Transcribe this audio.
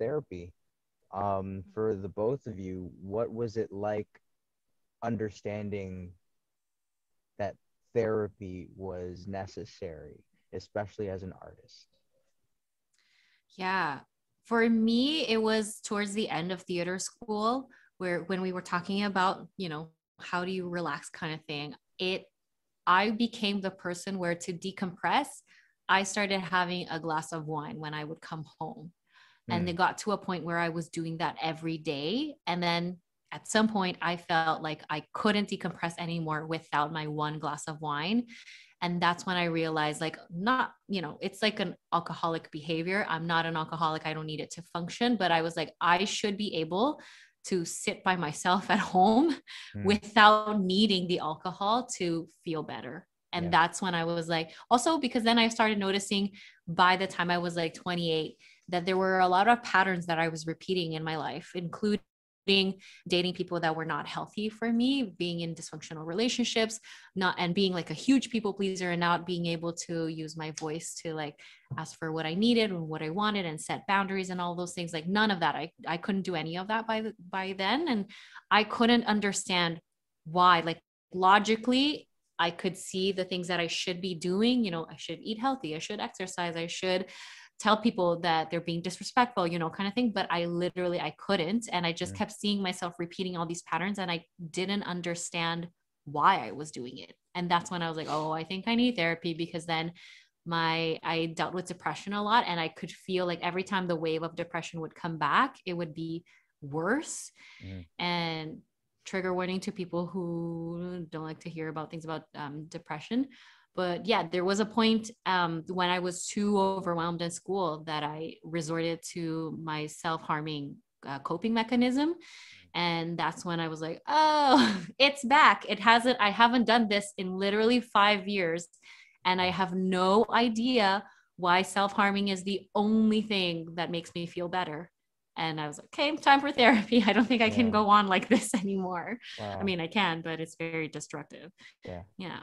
therapy. For the both of you, what was it like understanding that therapy was necessary, especially as an artist? Yeah. For me, it was towards the end of theater school where when we were talking about, how do you relax kind of thing, I became the person where to decompress, I started having a glass of wine when I would come home. And it Hmm. got to a point where I was doing that every day. And then at some point, I felt like I couldn't decompress anymore without my one glass of wine. And that's when I realized, like, not, it's like an alcoholic behavior. I'm not an alcoholic. I don't need it to function. But I was like, I should be able to sit by myself at home Hmm. without needing the alcohol to feel better. And Yeah. that's when I was like, also because then I started noticing by the time I was like 28, that there were a lot of patterns that I was repeating in my life, including dating people that were not healthy for me, being in dysfunctional relationships, not and being like a huge people pleaser and not being able to use my voice to like ask for what I needed and what I wanted and set boundaries and all those things. Like none of that. I couldn't do any of that by then. And I couldn't understand why. Like logically, I could see the things that I should be doing. I should eat healthy, I should exercise, I should tell people that they're being disrespectful, kind of thing. But I couldn't. And I just Hmm. kept seeing myself repeating all these patterns and I didn't understand why I was doing it. And that's when I was like, oh, I think I need therapy, because then I dealt with depression a lot and I could feel like every time the wave of depression would come back, it would be worse. Hmm. And trigger warning to people who don't like to hear about things about depression. But yeah, there was a point when I was too overwhelmed in school that I resorted to my self-harming coping mechanism. And that's when I was like, oh, it's back. I haven't done this in literally 5 years. And I have no idea why self-harming is the only thing that makes me feel better. And I was like, okay, time for therapy. I don't think I can Yeah. go on like this anymore. I Wow. mean, I can, but it's very destructive. Yeah. Yeah.